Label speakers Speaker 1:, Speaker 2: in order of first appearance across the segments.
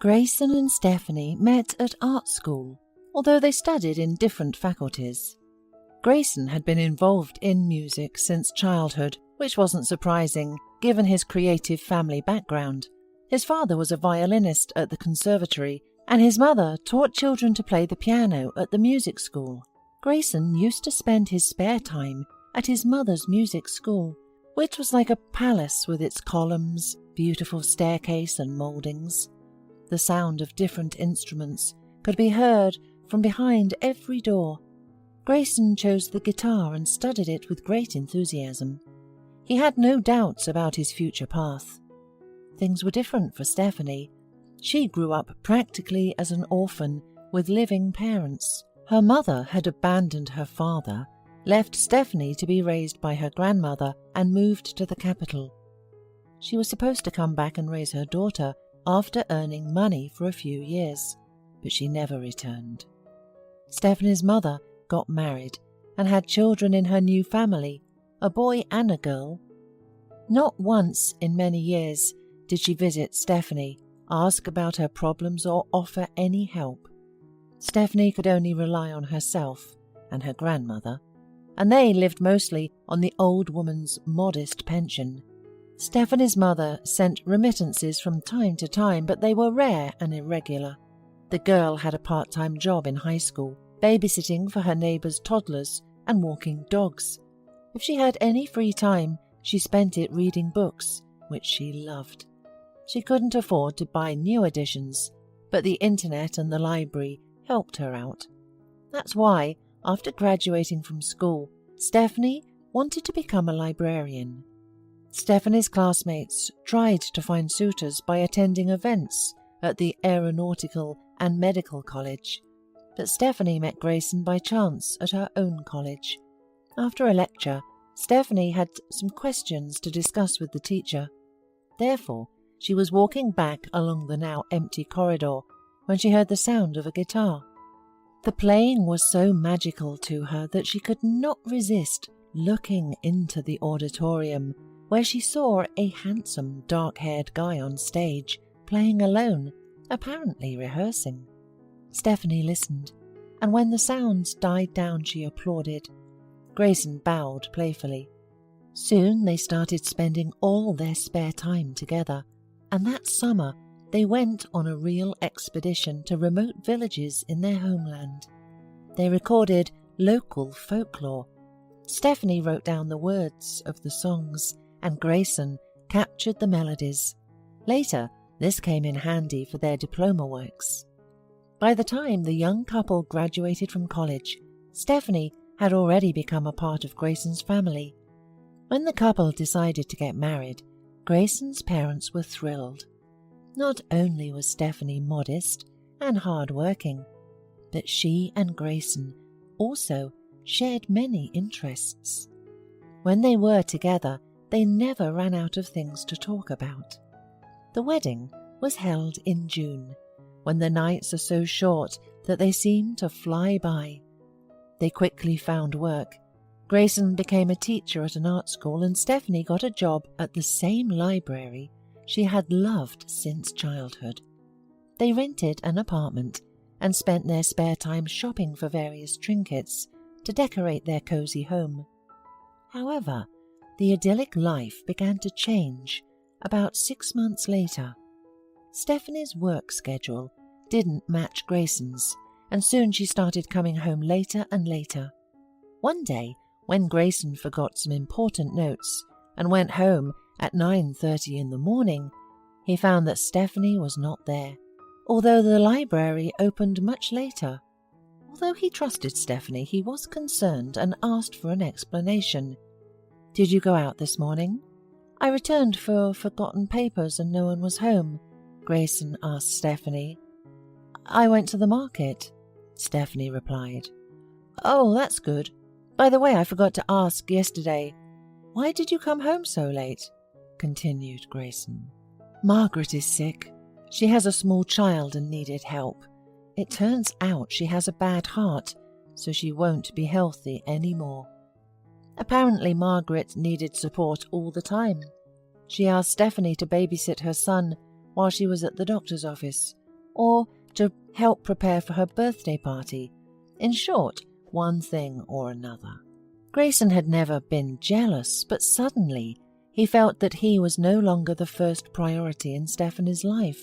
Speaker 1: Greyson and Stephany met at art school, although they studied in different faculties. Greyson had been involved in music since childhood, which wasn't surprising given his creative family background. His father was a violinist at the Conservatory, and his mother taught children to play the piano at the music school. Greyson used to spend his spare time at his mother's music school, which was like a palace with its columns, beautiful staircase and mouldings. The sound of different instruments could be heard from behind every door. Greyson chose the guitar and studied it with great enthusiasm. He had no doubts about his future path. Things were different for Stephany. She grew up practically as an orphan with living parents. Her mother had abandoned her father, left Stephany to be raised by her grandmother, and moved to the capital. She was supposed to come back and raise her daughter after earning money for a few years, but she never returned. Stephany's mother got married and had children in her new family, a boy and a girl. Not once in many years did she visit Stephany, ask about her problems or offer any help. Stephany could only rely on herself and her grandmother, and they lived mostly on the old woman's modest pension. Stephany's mother sent remittances from time to time, but they were rare and irregular. The girl had a part-time job in high school, babysitting for her neighbours' toddlers and walking dogs. If she had any free time, she spent it reading books, which she loved. She couldn't afford to buy new editions, but the internet and the library helped her out. That's why, after graduating from school, Stephany wanted to become a librarian. Stephany's classmates tried to find suitors by attending events at the Aeronautical and Medical College, but Stephany met Greyson by chance at her own college. After a lecture, Stephany had some questions to discuss with the teacher. Therefore, she was walking back along the now empty corridor when she heard the sound of a guitar. The playing was so magical to her that she could not resist looking into the auditorium, where she saw a handsome, dark-haired guy on stage, playing alone, apparently rehearsing. Stephany listened, and when the sounds died down she applauded. Greyson bowed playfully. Soon they started spending all their spare time together, and that summer they went on a real expedition to remote villages in their homeland. They recorded local folklore. Stephany wrote down the words of the songs, and Greyson captured the melodies. Later, this came in handy for their diploma works. By the time the young couple graduated from college, Stephany had already become a part of Greyson's family. When the couple decided to get married, Greyson's parents were thrilled. Not only was Stephany modest and hard-working, but she and Greyson also shared many interests. When they were together, they never ran out of things to talk about. The wedding was held in June, when the nights are so short that they seem to fly by. They quickly found work. Greyson became a teacher at an art school, and Stephany got a job at the same library she had loved since childhood. They rented an apartment and spent their spare time shopping for various trinkets to decorate their cozy home. However, the idyllic life began to change about 6 months later. Stephany's work schedule didn't match Greyson's, and soon she started coming home later and later. One day, when Greyson forgot some important notes and went home at 9:30 in the morning, he found that Stephany was not there, although the library opened much later. Although he trusted Stephany, he was concerned and asked for an explanation. "Did you go out this morning?" "I returned for forgotten papers and no one was home," Greyson asked Stephany. "I went to the market," Stephany replied. "Oh, that's good. By the way, I forgot to ask yesterday, why did you come home so late?" continued Greyson. "Margaret is sick. She has a small child and needed help. It turns out she has a bad heart, so she won't be healthy anymore." Apparently Margaret needed support all the time. She asked Stephany to babysit her son while she was at the doctor's office, or to help prepare for her birthday party. In short, one thing or another. Greyson had never been jealous, but suddenly he felt that he was no longer the first priority in Stephany's life.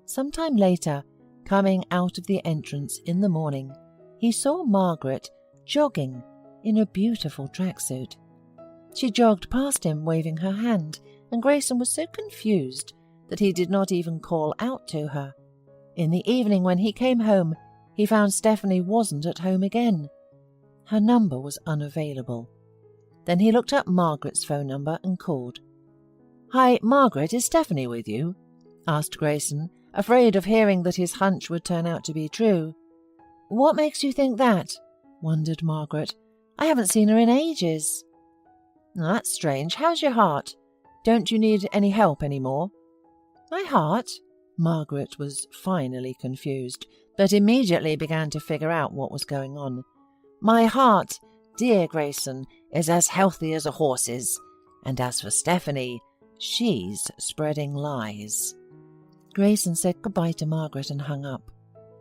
Speaker 1: Sometime later, coming out of the entrance in the morning, he saw Margaret jogging in a beautiful tracksuit. She jogged past him, waving her hand, and Greyson was so confused that he did not even call out to her. In the evening, when he came home, he found Stephany wasn't at home again. Her number was unavailable. Then he looked up Margaret's phone number and called. "Hi, Margaret, is Stephany with you?" asked Greyson, afraid of hearing that his hunch would turn out to be true. "What makes you think that?" wondered Margaret. "I haven't seen her in ages." "That's strange. How's your heart? Don't you need any help any more?" "My heart?" Margaret was finally confused, but immediately began to figure out what was going on. "My heart, dear Greyson, is as healthy as a horse's, and as for Stephany, she's spreading lies." Greyson said goodbye to Margaret and hung up.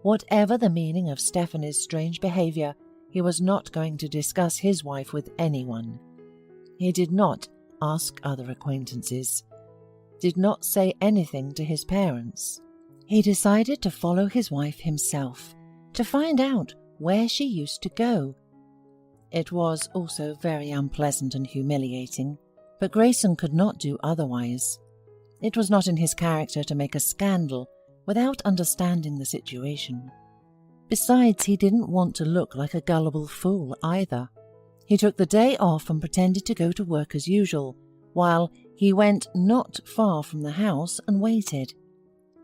Speaker 1: Whatever the meaning of Stephany's strange behaviour, he was not going to discuss his wife with anyone. He did not ask other acquaintances, did not say anything to his parents. He decided to follow his wife himself, to find out where she used to go. It was also very unpleasant and humiliating, but Greyson could not do otherwise. It was not in his character to make a scandal without understanding the situation. Besides, he didn't want to look like a gullible fool either. He took the day off and pretended to go to work as usual, while he went not far from the house and waited.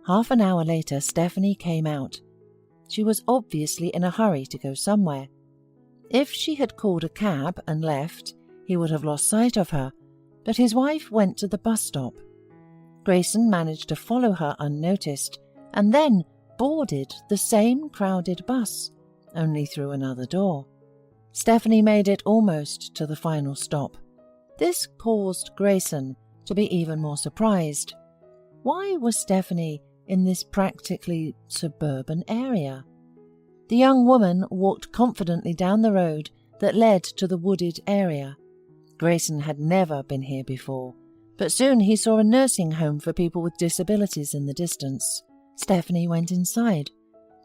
Speaker 1: Half an hour later, Stephany came out. She was obviously in a hurry to go somewhere. If she had called a cab and left, he would have lost sight of her, but his wife went to the bus stop. Greyson managed to follow her unnoticed, and then boarded the same crowded bus, only through another door. Stephany made it almost to the final stop. This caused Greyson to be even more surprised. Why was Stephany in this practically suburban area? The young woman walked confidently down the road that led to the wooded area. Greyson had never been here before, but soon he saw a nursing home for people with disabilities in the distance. Stephany went inside.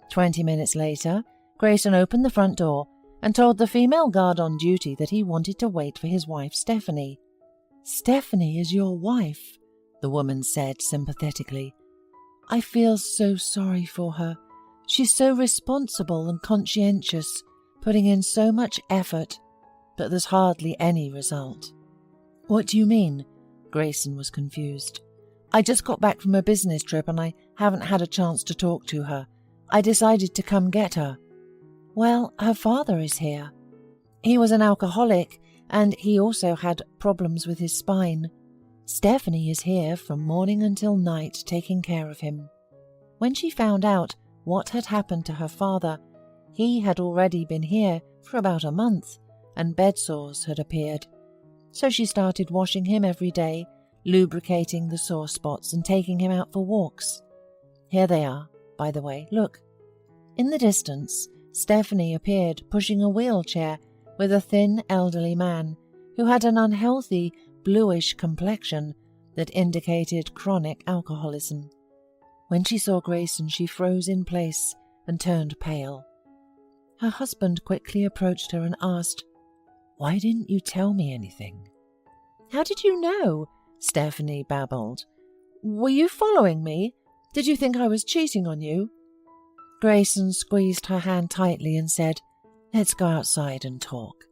Speaker 1: 20 minutes later, Greyson opened the front door and told the female guard on duty that he wanted to wait for his wife, Stephany. "Stephany is your wife," the woman said sympathetically. "I feel so sorry for her. She's so responsible and conscientious, putting in so much effort, but there's hardly any result." "What do you mean?" Greyson was confused. "I just got back from a business trip and I haven't had a chance to talk to her. I decided to come get her." "Well, her father is here. He was an alcoholic and he also had problems with his spine. Stephany is here from morning until night taking care of him." When she found out what had happened to her father, he had already been here for about a month, and bed sores had appeared. So she started washing him every day, lubricating the sore spots and taking him out for walks. Here they are, by the way, look. In the distance, Stephany appeared pushing a wheelchair with a thin elderly man who had an unhealthy bluish complexion that indicated chronic alcoholism. When she saw Greyson, she froze in place and turned pale. Her husband quickly approached her and asked, "Why didn't you tell me anything?" "How did you know?" Stephany babbled. "Were you following me? Did you think I was cheating on you?" Greyson squeezed her hand tightly and said, "Let's go outside and talk.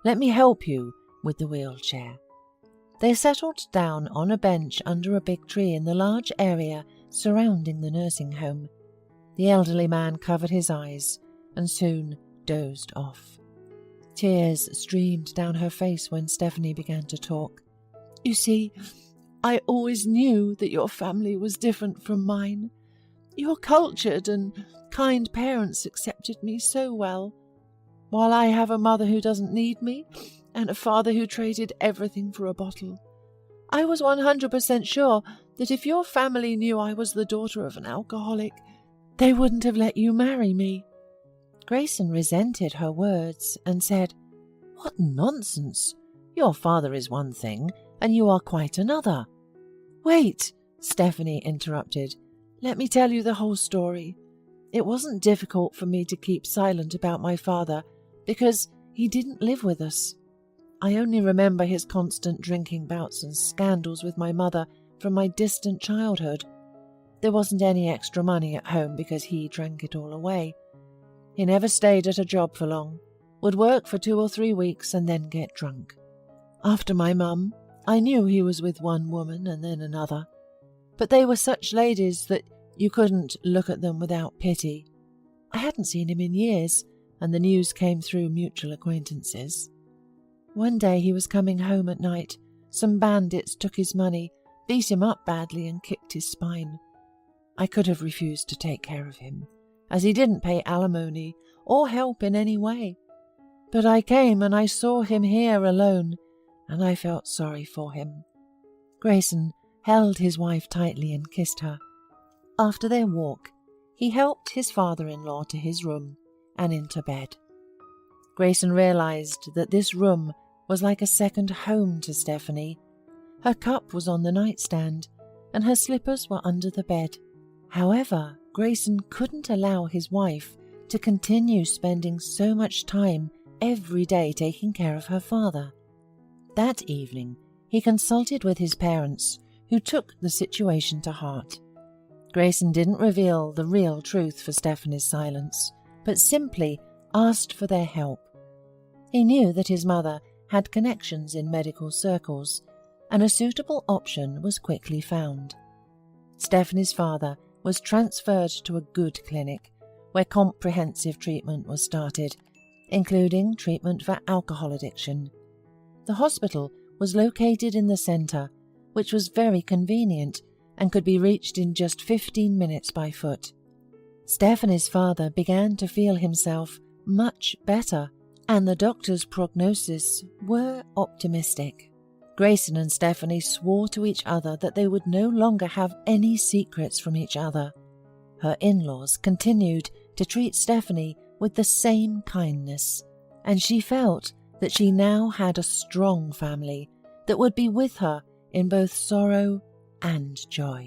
Speaker 1: Let me help you with the wheelchair." They settled down on a bench under a big tree in the large area surrounding the nursing home. The elderly man covered his eyes and soon dozed off. Tears streamed down her face when Stephany began to talk. "You see, I always knew that your family was different from mine. Your cultured and kind parents accepted me so well, while I have a mother who doesn't need me and a father who traded everything for a bottle. I was 100% sure that if your family knew I was the daughter of an alcoholic, They wouldn't have let you marry me." Greyson resented her words and said, "What nonsense! Your father is one thing, and you are quite another." "Wait," Stephany interrupted. "Let me tell you the whole story. It wasn't difficult for me to keep silent about my father because he didn't live with us. I only remember his constant drinking bouts and scandals with my mother from my distant childhood. There wasn't any extra money at home because he drank it all away. He never stayed at a job for long, would work for 2 or 3 weeks and then get drunk. After my mum, I knew he was with one woman and then another, but they were such ladies that you couldn't look at them without pity. I hadn't seen him in years, and the news came through mutual acquaintances. One day he was coming home at night. Some bandits took his money, beat him up badly and kicked his spine. I could have refused to take care of him, as he didn't pay alimony or help in any way. But I came and I saw him here alone, and I felt sorry for him." Greyson held his wife tightly and kissed her. After their walk, he helped his father-in-law to his room and into bed. Greyson realized that this room was like a second home to Stephany. Her cup was on the nightstand, and her slippers were under the bed. However, Greyson couldn't allow his wife to continue spending so much time every day taking care of her father. That evening, he consulted with his parents, who took the situation to heart. Greyson didn't reveal the real truth for Stephany's silence, but simply asked for their help. He knew that his mother had connections in medical circles, and a suitable option was quickly found. Stephany's father was transferred to a good clinic, where comprehensive treatment was started, including treatment for alcohol addiction. The hospital was located in the centre, which was very convenient and could be reached in just 15 minutes by foot. Stephany's father began to feel himself much better, and the doctor's prognosis were optimistic. Greyson and Stephany swore to each other that they would no longer have any secrets from each other. Her in-laws continued to treat Stephany with the same kindness, and she felt that she now had a strong family that would be with her in both sorrow and joy.